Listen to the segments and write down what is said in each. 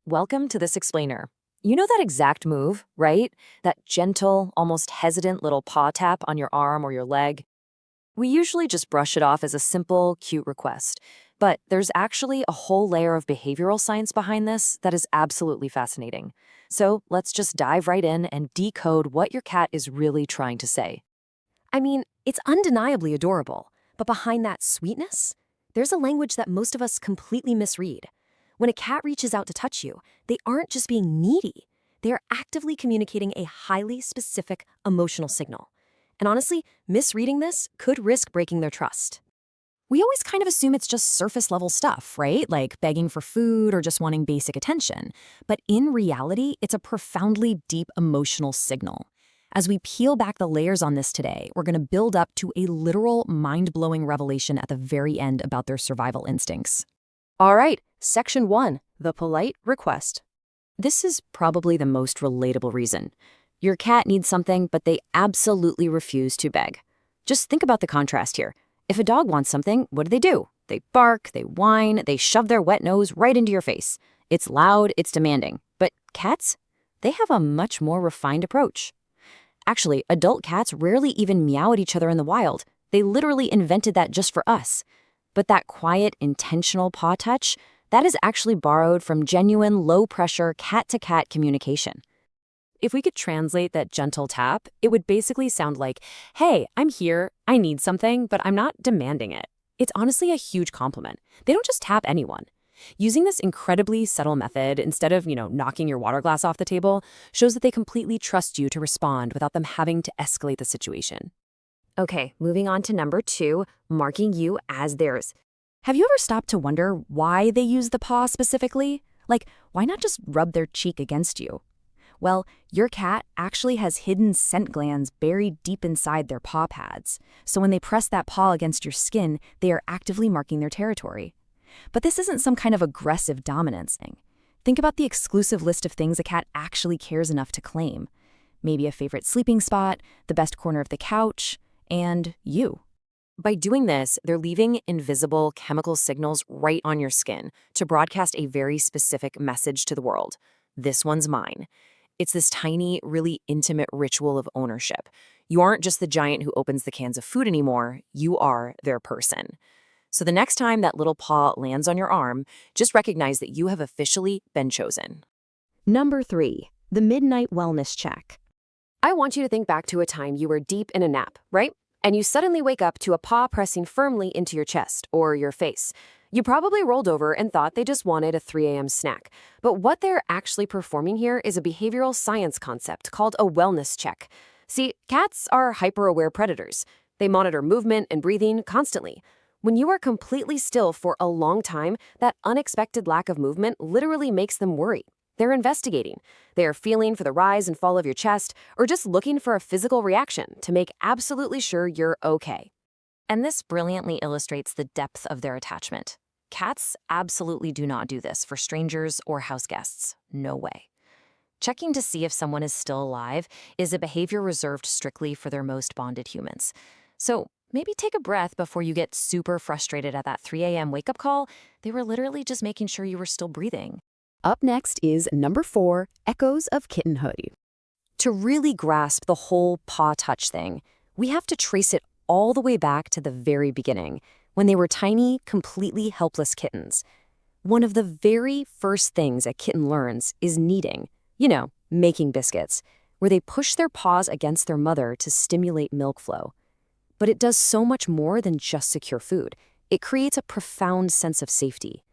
Welcome to this explainer. You know that exact move, right? That gentle, almost hesitant little paw tap on your arm or your leg? We usually just brush it off as a simple, cute request. But there's actually a whole layer of behavioral science behind this that is absolutely fascinating. So let's just dive right in and decode what your cat is really trying to say. I mean, it's undeniably adorable, but behind that sweetness, there's a language that most of us completely misread. When a cat reaches out to touch you, they aren't just being needy. They are actively communicating a highly specific emotional signal. And honestly, misreading this could risk breaking their trust. We always kind of assume it's just surface level stuff, right? Like begging for food or just wanting basic attention. But in reality, it's a profoundly deep emotional signal. As we peel back the layers on this today, we're going to build up to a literal mind-blowing revelation at the very end about their survival instincts. All right, Section 1, the polite request. This is probably the most relatable reason. Your cat needs something, but they absolutely refuse to beg. Just think about the contrast here. If a dog wants something, what do? They bark, they whine, they shove their wet nose right into your face. It's loud, it's demanding. But cats? They have a much more refined approach. Actually, adult cats rarely even meow at each other in the wild. They literally invented that just for us. But that quiet, intentional paw touch, that is actually borrowed from genuine, low-pressure, cat-to-cat communication. If we could translate that gentle tap, it would basically sound like, hey, I'm here, I need something, but I'm not demanding it. It's honestly a huge compliment. They don't just tap anyone. Using this incredibly subtle method, instead of, knocking your water glass off the table, shows that they completely trust you to respond without them having to escalate the situation. Okay, moving on to number 2, marking you as theirs. Have you ever stopped to wonder why they use the paw specifically? Like, why not just rub their cheek against you? Well, your cat actually has hidden scent glands buried deep inside their paw pads. So when they press that paw against your skin, they are actively marking their territory. But this isn't some kind of aggressive dominance thing. Think about the exclusive list of things a cat actually cares enough to claim. Maybe a favorite sleeping spot, the best corner of the couch, and you. By doing this, they're leaving invisible chemical signals right on your skin to broadcast a very specific message to the world. This one's mine. It's this tiny, really intimate ritual of ownership. You aren't just the giant who opens the cans of food anymore, you are their person. So the next time that little paw lands on your arm, just recognize that you have officially been chosen. Number 3, the midnight wellness check. I want you to think back to a time you were deep in a nap, right? And you suddenly wake up to a paw pressing firmly into your chest or your face. You probably rolled over and thought they just wanted a 3 a.m. snack. But what they're actually performing here is a behavioral science concept called a wellness check. See, cats are hyper-aware predators. They monitor movement and breathing constantly. When you are completely still for a long time, that unexpected lack of movement literally makes them worry. They're investigating. They are feeling for the rise and fall of your chest, or just looking for a physical reaction to make absolutely sure you're okay. And this brilliantly illustrates the depth of their attachment. Cats absolutely do not do this for strangers or house guests. No way. Checking to see if someone is still alive is a behavior reserved strictly for their most bonded humans. So maybe take a breath before you get super frustrated at that 3 a.m. wake-up call. They were literally just making sure you were still breathing. Up next is number 4, echoes of kittenhood. To really grasp the whole paw touch thing, we have to trace it all the way back to the very beginning, when they were tiny, completely helpless kittens. One of the very first things a kitten learns is kneading, making biscuits, where they push their paws against their mother to stimulate milk flow. But it does so much more than just secure food. It creates a profound sense of safety.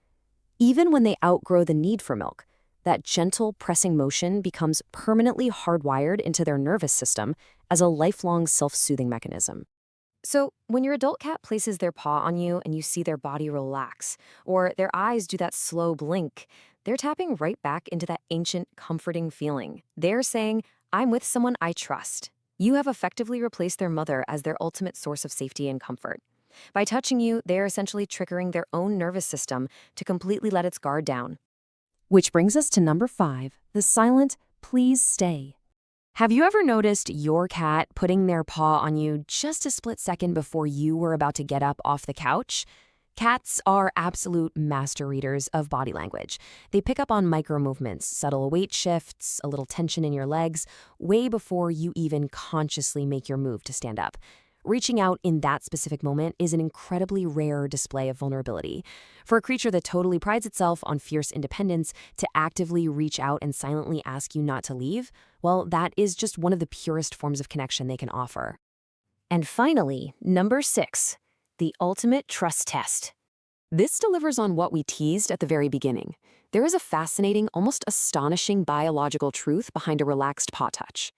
Even when they outgrow the need for milk, that gentle pressing motion becomes permanently hardwired into their nervous system as a lifelong self-soothing mechanism. So when your adult cat places their paw on you and you see their body relax, or their eyes do that slow blink, they're tapping right back into that ancient, comforting feeling. They're saying, I'm with someone I trust. You have effectively replaced their mother as their ultimate source of safety and comfort. By touching you, they are essentially triggering their own nervous system to completely let its guard down. Which brings us to number 5, the silent, please stay. Have you ever noticed your cat putting their paw on you just a split second before you were about to get up off the couch? Cats are absolute master readers of body language. They pick up on micro movements, subtle weight shifts, a little tension in your legs, way before you even consciously make your move to stand up. Reaching out in that specific moment is an incredibly rare display of vulnerability. For a creature that totally prides itself on fierce independence, to actively reach out and silently ask you not to leave, well, that is just one of the purest forms of connection they can offer. And finally, number 6, the ultimate trust test. This delivers on what we teased at the very beginning. There is a fascinating, almost astonishing biological truth behind a relaxed paw touch.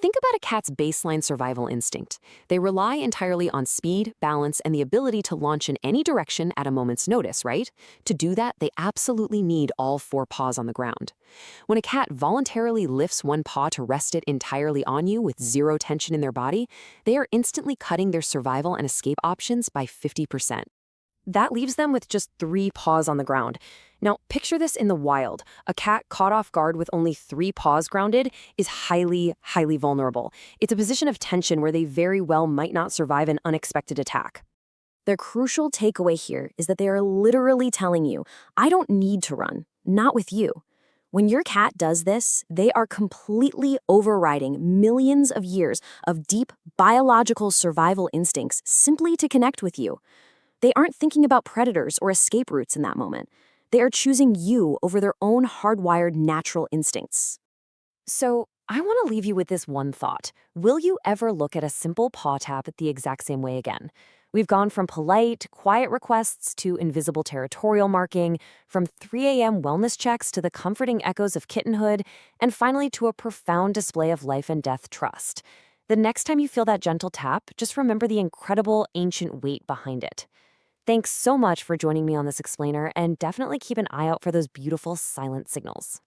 Think about a cat's baseline survival instinct. They rely entirely on speed, balance, and the ability to launch in any direction at a moment's notice, right? To do that, they absolutely need all 4 paws on the ground. When a cat voluntarily lifts one paw to rest it entirely on you with zero tension in their body, they are instantly cutting their survival and escape options by 50%. That leaves them with just 3 paws on the ground. Now, picture this in the wild. A cat caught off guard with only 3 paws grounded is highly, highly vulnerable. It's a position of tension where they very well might not survive an unexpected attack. The crucial takeaway here is that they are literally telling you, I don't need to run, not with you. When your cat does this, they are completely overriding millions of years of deep biological survival instincts simply to connect with you. They aren't thinking about predators or escape routes in that moment. They are choosing you over their own hardwired natural instincts. So, I want to leave you with this one thought. Will you ever look at a simple paw tap the exact same way again? We've gone from polite, quiet requests to invisible territorial marking, from 3 a.m. wellness checks to the comforting echoes of kittenhood, and finally to a profound display of life and death trust. The next time you feel that gentle tap, just remember the incredible ancient weight behind it. Thanks so much for joining me on this explainer, and definitely keep an eye out for those beautiful silent signals.